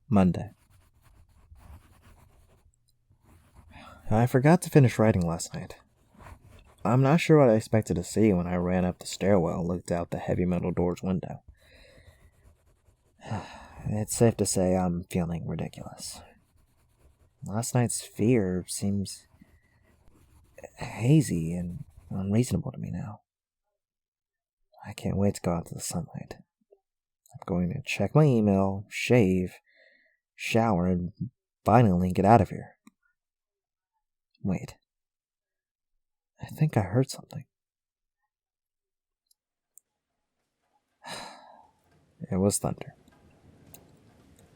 Monday. I forgot to finish writing last night. I'm not sure what I expected to see when I ran up the stairwell and looked out the heavy metal door's window. It's safe to say I'm feeling ridiculous. Last night's fear seems hazy and unreasonable to me now. I can't wait to go out to the sunlight. I'm going to check my email, shave, shower, and finally get out of here. Wait. I think I heard something. It was thunder.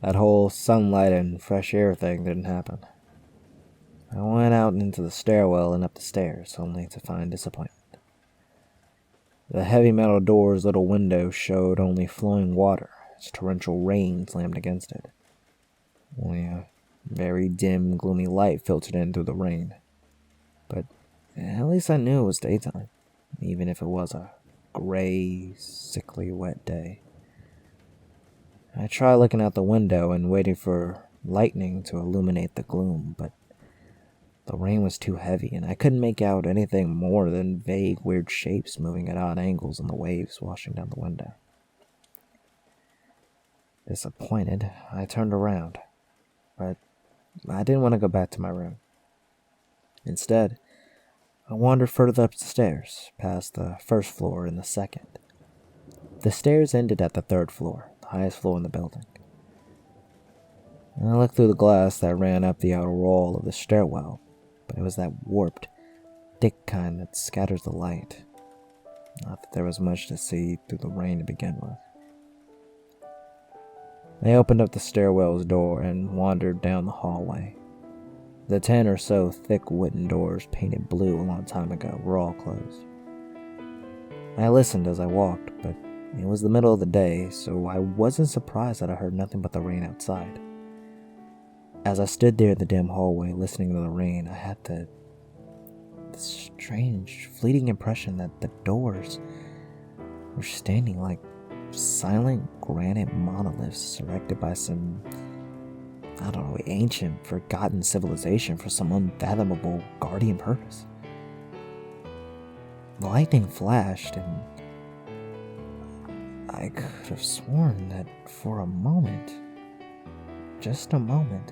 That whole sunlight and fresh air thing didn't happen. I went out into the stairwell and up the stairs, only to find disappointment. The heavy metal door's little window showed only flowing water as torrential rain slammed against it. Only a very dim, gloomy light filtered in through the rain. But at least I knew it was daytime, even if it was a gray, sickly, wet day. I tried looking out the window and waiting for lightning to illuminate the gloom, but the rain was too heavy and I couldn't make out anything more than vague, weird shapes moving at odd angles in the waves washing down the window. Disappointed, I turned around, but I didn't want to go back to my room. Instead, I wandered further up the stairs, past the first floor and the second. The stairs ended at the third floor, the highest floor in the building. I looked through the glass that ran up the outer wall of the stairwell, but it was that warped, thick kind that scatters the light. Not that there was much to see through the rain to begin with. I opened up the stairwell's door and wandered down the hallway. The 10 or so thick wooden doors painted blue a long time ago were all closed. I listened as I walked, but it was the middle of the day, so I wasn't surprised that I heard nothing but the rain outside. As I stood there in the dim hallway listening to the rain, I had this strange, fleeting impression that the doors were standing like silent granite monoliths erected by some, ancient, forgotten civilization for some unfathomable guardian purpose. The lightning flashed, and I could have sworn that for a moment, just a moment,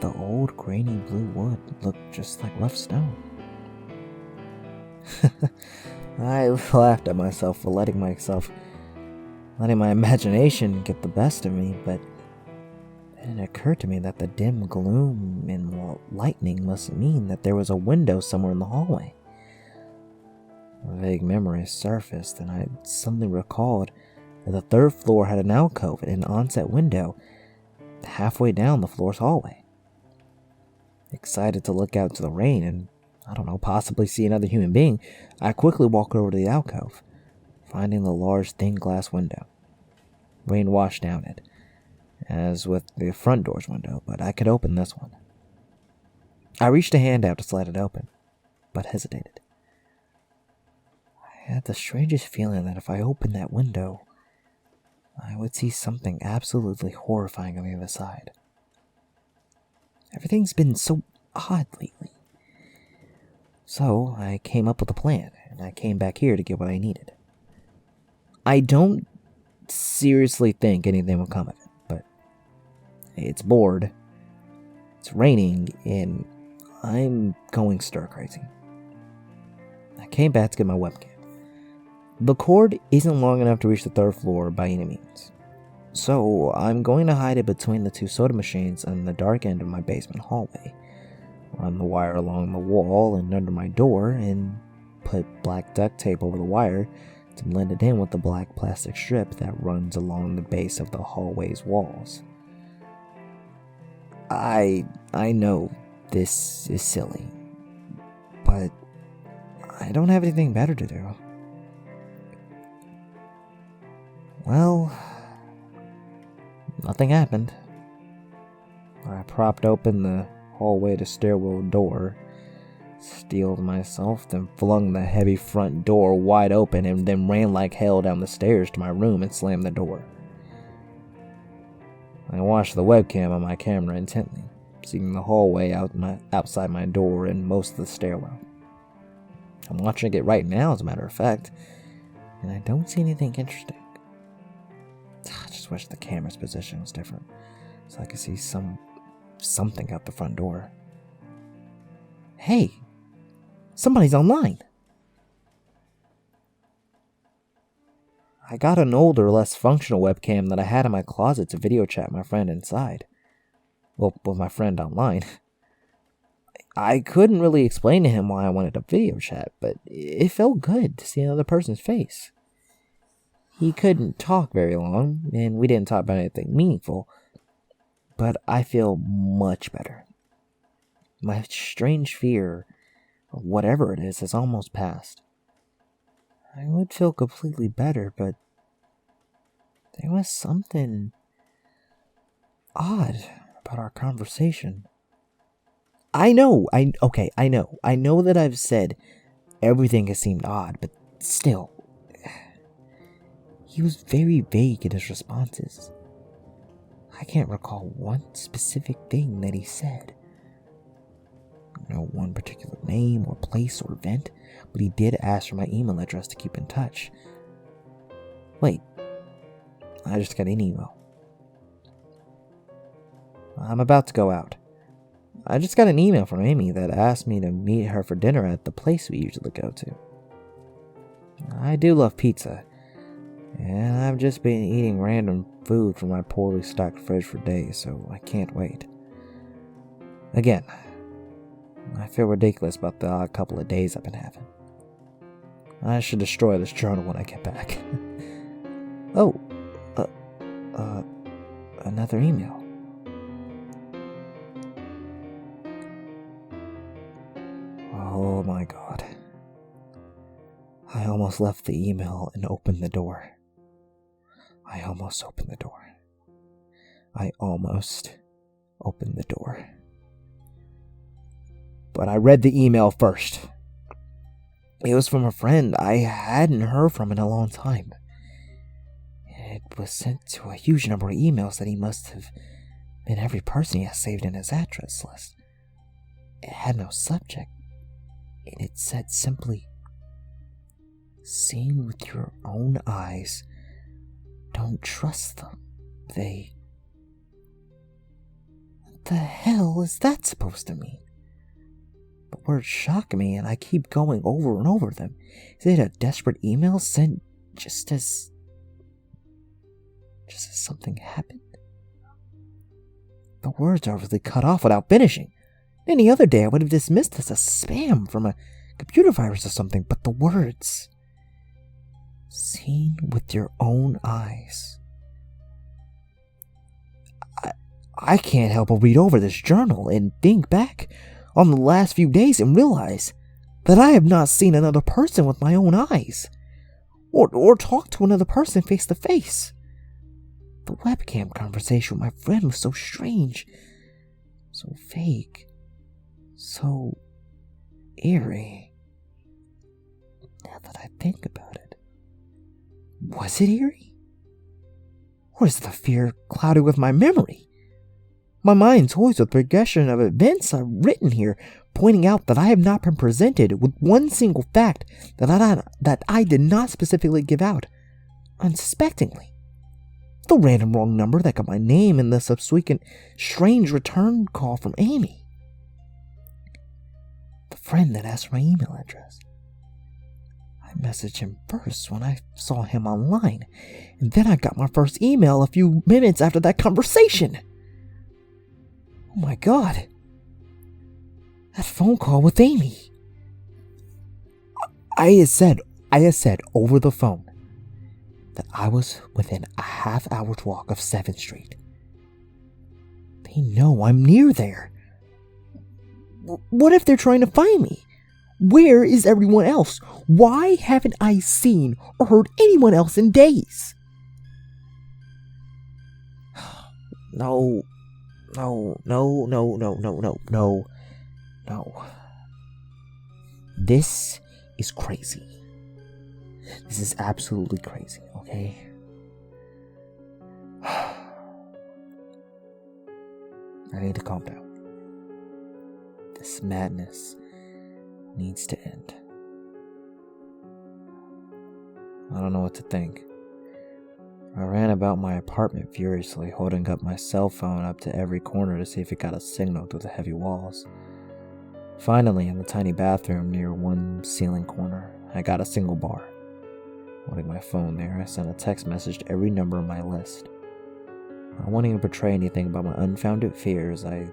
the old grainy blue wood looked just like rough stone. I laughed at myself for letting my imagination get the best of me, but then it occurred to me that the dim gloom and lightning must mean that there was a window somewhere in the hallway. A vague memory surfaced, and I suddenly recalled that the third floor had an alcove and an onset window halfway down the floor's hallway. Excited to look out into the rain and, possibly see another human being, I quickly walked over to the alcove, finding the large thin glass window. Rain washed down it, as with the front door's window, but I could open this one. I reached a hand out to slide it open, but hesitated. I had the strangest feeling that if I opened that window, I would see something absolutely horrifying on the other side. Everything's been so odd lately. So I came up with a plan, and I came back here to get what I needed. I don't seriously think anything will come of it, but it's bored, it's raining, and I'm going stir crazy. I came back to get my webcam. The cord isn't long enough to reach the third floor by any means, so I'm going to hide it between the two soda machines and the dark end of my basement hallway. Run the wire along the wall and under my door, and put black duct tape over the wire to blend it in with the black plastic strip that runs along the base of the hallway's walls. I know this is silly, but I don't have anything better to do. Well, nothing happened. I propped open the hallway to stairwell door, steeled myself, then flung the heavy front door wide open, and then ran like hell down the stairs to my room and slammed the door. I watched the webcam on my camera intently, seeing the hallway outside my door and most of the stairwell. I'm watching it right now, as a matter of fact, and I don't see anything interesting. I just wish the camera's position was different, so I could see something out the front door. Hey! Somebody's online! I got an older, less functional webcam that I had in my closet to video chat my friend inside. Well, with my friend online. I couldn't really explain to him why I wanted a video chat, but it felt good to see another person's face. He couldn't talk very long, and we didn't talk about anything meaningful, but I feel much better. My strange fear of whatever it is almost passed. I would feel completely better, but there was something odd about our conversation. I know that I've said everything has seemed odd, but still, he was very vague in his responses. I can't recall one specific thing that he said. No one particular name or place or event, but he did ask for my email address to keep in touch. Wait, I just got an email. I'm about to go out. I just got an email from Amy that asked me to meet her for dinner at the place we usually go to. I do love pizza, and I've just been eating random food from my poorly stocked fridge for days, so I can't wait. Again, I feel ridiculous about the odd couple of days I've been having. I should destroy this journal when I get back. Another email. Oh my god. I almost left the email and opened the door. I almost opened the door. But I read the email first. It was from a friend I hadn't heard from in a long time. It was sent to a huge number of emails that he must have been every person he has saved in his address list. It had no subject, and it said simply, "Seen with your own eyes, don't trust them. What the hell is that supposed to mean? The words shock me, and I keep going over and over them. Is it a desperate email sent just as something happened? The words are obviously cut off without finishing. Any other day I would have dismissed this as spam from a computer virus or something, but the words, "Seen with your own eyes." I can't help but read over this journal and think back on the last few days and realize that I have not seen another person with my own eyes, or talked to another person face to face. The webcam conversation with my friend was so strange, so vague, so eerie. Now that I think about it, was it eerie? Or is the fear clouded with my memory? My mind toys with the progression of events I've written here, pointing out that I have not been presented with one single fact that I did not specifically give out, unsuspectingly. The random wrong number that got my name and the subsequent strange return call from Amy. The friend that asked for my email address. I messaged him first when I saw him online, and then I got my first email a few minutes after that conversation. Oh my god. That phone call with Amy. I had said over the phone that I was within a half-hour's walk of 7th Street. They know I'm near there. What if they're trying to find me? Where is everyone else? Why haven't I seen or heard anyone else in days? No. This is crazy. This is absolutely crazy, okay? I need to calm down. This madness needs to end. I don't know what to think. I ran about my apartment furiously, holding up my cell phone up to every corner to see if it got a signal through the heavy walls. Finally, in the tiny bathroom near one ceiling corner, I got a single bar. Holding my phone there, I sent a text message to every number on my list. Not wanting to portray anything about my unfounded fears, I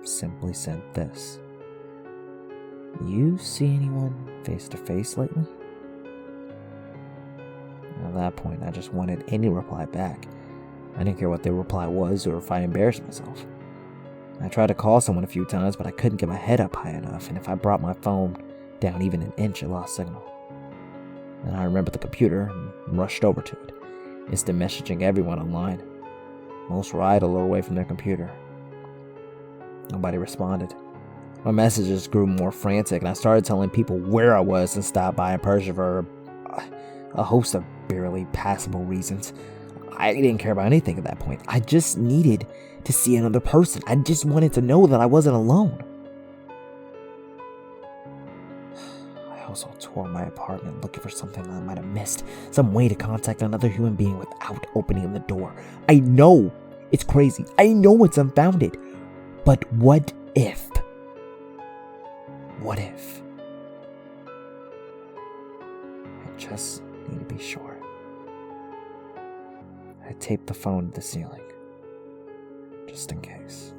simply sent this. You see anyone face to face lately? At that point, I just wanted any reply back. I didn't care what their reply was or if I embarrassed myself. I tried to call someone a few times, but I couldn't get my head up high enough, and if I brought my phone down even an inch, it lost signal. Then I remembered the computer and rushed over to it, instant messaging everyone online. Most were idle or away from their computer. Nobody responded. My messages grew more frantic, and I started telling people where I was and stopped by in person for a host of barely passable reasons. I didn't care about anything at that point. I just needed to see another person. I just wanted to know that I wasn't alone. I also tore my apartment looking for something that I might have missed. Some way to contact another human being without opening the door. I know it's crazy. I know it's unfounded. But what if? What if? I just need to be sure. I taped the phone to the ceiling, just in case.